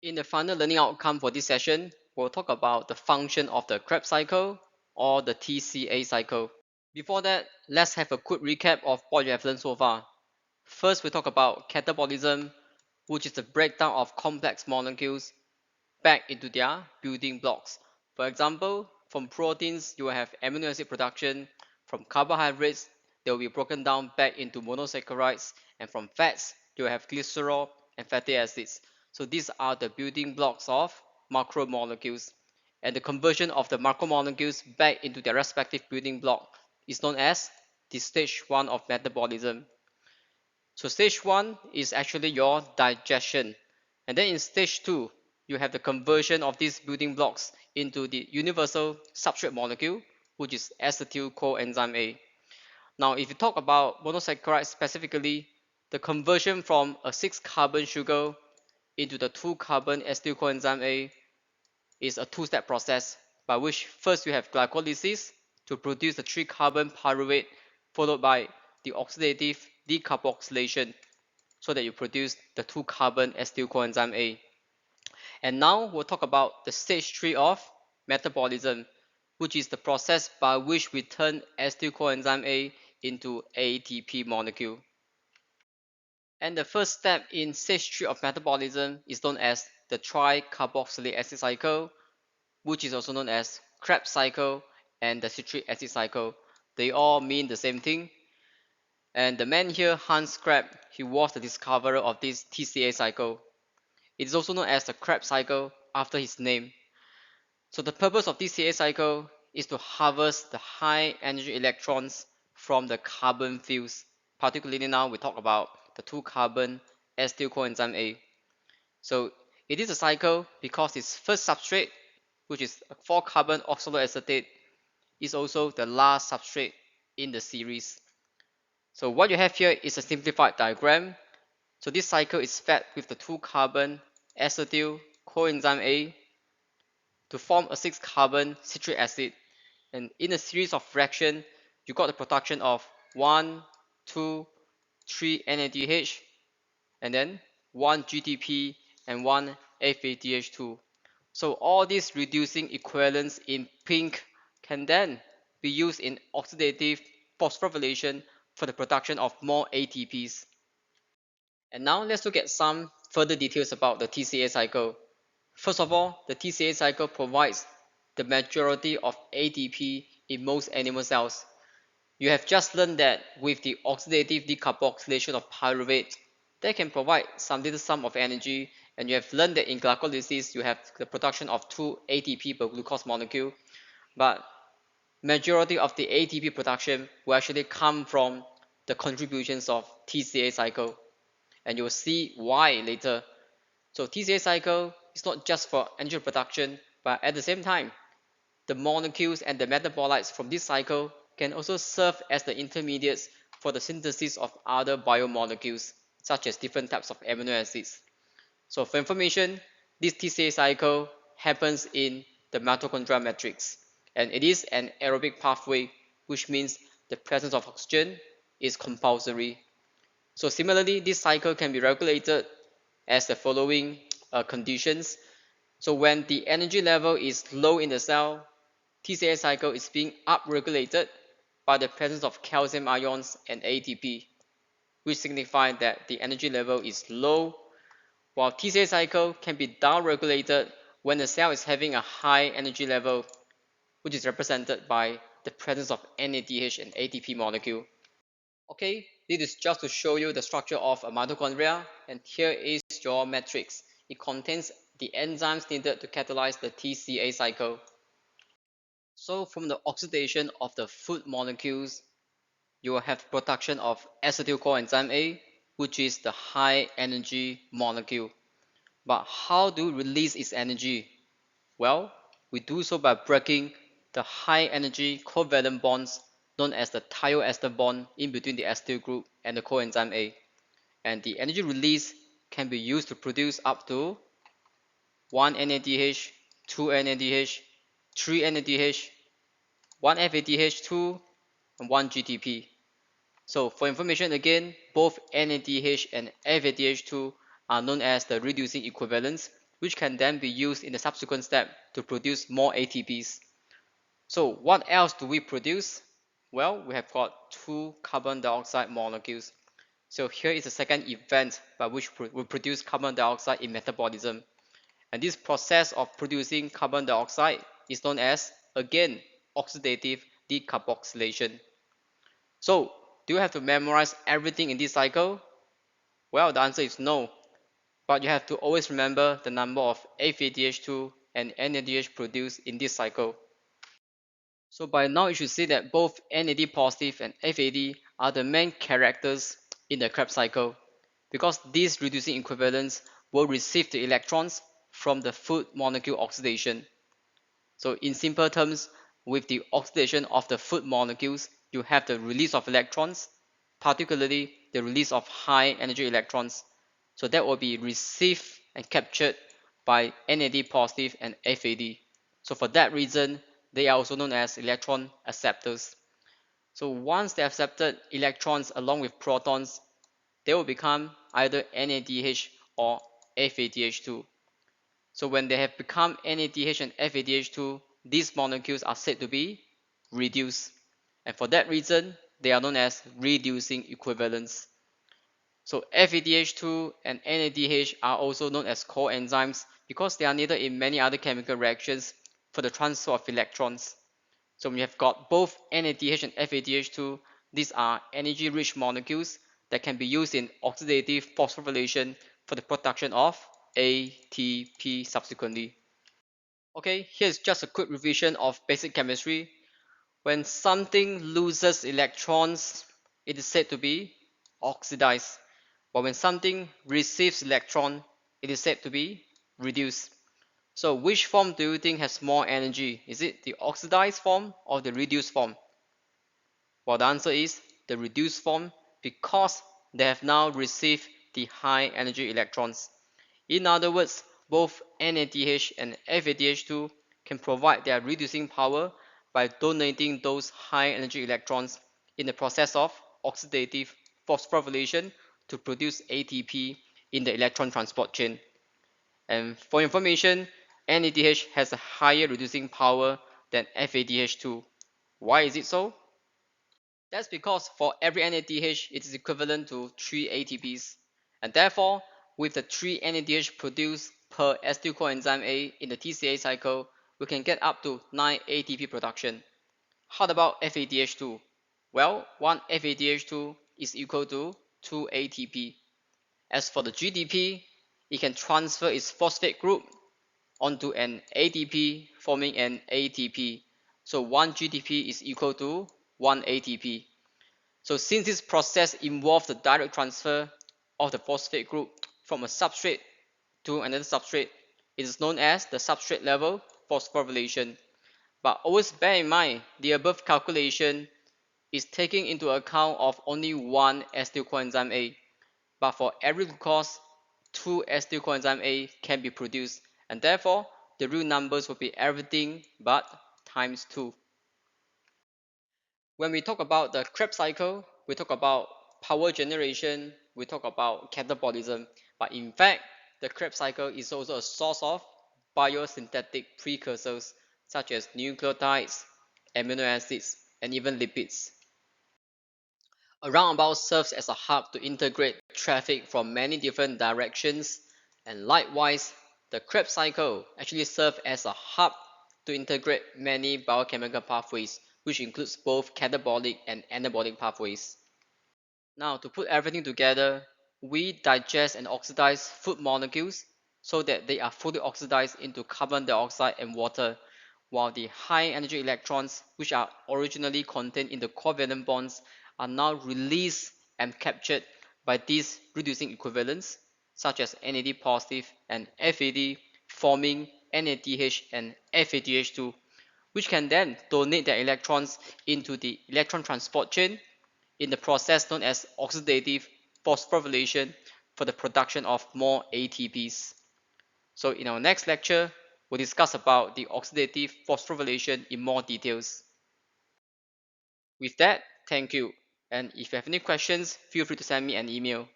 In the final learning outcome for this session, we'll talk about the function of the Krebs cycle or the TCA cycle. Before that, let's have a quick recap of what you have learned so far. First, we talk about catabolism, which is the breakdown of complex molecules back into their building blocks. For example, from proteins, you will have amino acid production. From carbohydrates, they will be broken down back into monosaccharides. And from fats, you will have glycerol and fatty acids. So these are the building blocks of macromolecules. And the conversion of the macromolecules back into their respective building block is known as the stage 1 of metabolism. So stage 1 is actually your digestion. And then in stage 2, you have the conversion of these building blocks into the universal substrate molecule, which is acetyl coenzyme A. Now, if you talk about monosaccharides specifically, the conversion from a 6-carbon sugar into the 2-carbon acetyl coenzyme A is a two-step process by which first you have glycolysis to produce the 3-carbon pyruvate, followed by the oxidative decarboxylation so that you produce the 2-carbon acetyl coenzyme A. And now we'll talk about the stage 3 of metabolism, which is the process by which we turn acetyl coenzyme A into ATP molecule. And the first step in stage 3 of metabolism is known as the tricarboxylic acid cycle, which is also known as Krebs cycle and the citric acid cycle. They all mean the same thing. And the man here, Hans Krebs, he was the discoverer of this TCA cycle. It is also known as the Krebs cycle after his name. So the purpose of TCA cycle is to harvest the high energy electrons from the carbon fields. Particularly now we talk about the 2-carbon acetyl coenzyme A. So it is a cycle because its first substrate, which is a 4-carbon oxaloacetate, is also the last substrate in the series. So what you have here is a simplified diagram. So this cycle is fed with the 2-carbon acetyl coenzyme A to form a 6-carbon citric acid. And in a series of reactions, you got the production of 1, 2, 3 NADH, and then 1 GTP and 1 FADH2. So all these reducing equivalents in pink can then be used in oxidative phosphorylation for the production of more ATPs. And now let's look at some further details about the TCA cycle. First of all, the TCA cycle provides the majority of ATP in most animal cells. You have just learned that with the oxidative decarboxylation of pyruvate, they can provide some little sum of energy, and you have learned that in glycolysis you have the production of 2 ATP per glucose molecule, but majority of the ATP production will actually come from the contributions of TCA cycle, and you'll see why later. So TCA cycle is not just for energy production, but at the same time, the molecules and the metabolites from this cycle can also serve as the intermediates for the synthesis of other biomolecules, such as different types of amino acids. So for information, this TCA cycle happens in the mitochondrial matrix, and it is an aerobic pathway, which means the presence of oxygen is compulsory. So similarly, this cycle can be regulated as the following conditions. So when the energy level is low in the cell, TCA cycle is being upregulated by the presence of calcium ions and ATP, which signify that the energy level is low, while TCA cycle can be downregulated when the cell is having a high energy level, which is represented by the presence of NADH and ATP molecule. Okay, this is just to show you the structure of a mitochondria, and here is your matrix. It contains the enzymes needed to catalyze the TCA cycle. So from the oxidation of the food molecules, you will have production of acetyl coenzyme A, which is the high energy molecule. But how do we release its energy? Well, we do so by breaking the high energy covalent bonds known as the thioester bond in between the acetyl group and the coenzyme A. And the energy release can be used to produce up to 1 NADH, 2 NADH, 3 NADH, 1 FADH2, and 1 GTP. So for information again, both NADH and FADH2 are known as the reducing equivalents, which can then be used in the subsequent step to produce more ATPs. So what else do we produce? Well, we have got two carbon dioxide molecules. So here is the second event by which we produce carbon dioxide in metabolism. And this process of producing carbon dioxide is known as, again, oxidative decarboxylation. So, do you have to memorize everything in this cycle? Well, the answer is no. But you have to always remember the number of FADH2 and NADH produced in this cycle. So by now you should see that both NAD positive and FAD are the main characters in the Krebs cycle, because these reducing equivalents will receive the electrons from the food molecule oxidation. So in simple terms, with the oxidation of the food molecules, you have the release of electrons, particularly the release of high energy electrons. So that will be received and captured by NAD positive and FAD. So for that reason, they are also known as electron acceptors. So once they accepted electrons along with protons, they will become either NADH or FADH2. So when they have become NADH and FADH2, these molecules are said to be reduced. And for that reason, they are known as reducing equivalents. So FADH2 and NADH are also known as coenzymes because they are needed in many other chemical reactions for the transfer of electrons. So we have got both NADH and FADH2. These are energy-rich molecules that can be used in oxidative phosphorylation for the production of ATP subsequently. Okay, here's just a quick revision of basic chemistry. When something loses electrons, it is said to be oxidized. But when something receives electron, it is said to be reduced. So which form do you think has more energy? Is it the oxidized form or the reduced form? Well, the answer is the reduced form, because they have now received the high energy electrons. In other words, both NADH and FADH2 can provide their reducing power by donating those high energy electrons in the process of oxidative phosphorylation to produce ATP in the electron transport chain. And for information, NADH has a higher reducing power than FADH2. Why is it so? That's because for every NADH, it is equivalent to 3 ATPs. And therefore, with the 3 NADH produced per acetyl coenzyme A in the TCA cycle, we can get up to 9 ATP production. How about FADH2? Well, 1 FADH2 is equal to 2 ATP. As for the GDP, it can transfer its phosphate group onto an ADP, forming an ATP. So 1 GDP is equal to 1 ATP. So since this process involves the direct transfer of the phosphate group from a substrate to another substrate, it is known as the substrate level phosphorylation. But always bear in mind, the above calculation is taking into account of only one acetyl coenzyme A. But for every glucose, 2 acetyl coenzyme A can be produced, and therefore the real numbers will be everything but times 2. When we talk about the Krebs cycle, we talk about power generation, we talk about catabolism, but in fact, the Krebs cycle is also a source of biosynthetic precursors such as nucleotides, amino acids, and even lipids. A roundabout serves as a hub to integrate traffic from many different directions, and likewise, the Krebs cycle actually serves as a hub to integrate many biochemical pathways, which includes both catabolic and anabolic pathways. Now, to put everything together, we digest and oxidize food molecules so that they are fully oxidized into carbon dioxide and water, while the high energy electrons, which are originally contained in the covalent bonds, are now released and captured by these reducing equivalents, such as NAD positive and FAD, forming NADH and FADH2, which can then donate their electrons into the electron transport chain in the process known as oxidative phosphorylation for the production of more ATPs. So in our next lecture, we'll discuss about the oxidative phosphorylation in more details. With that, thank you. And if you have any questions, feel free to send me an email.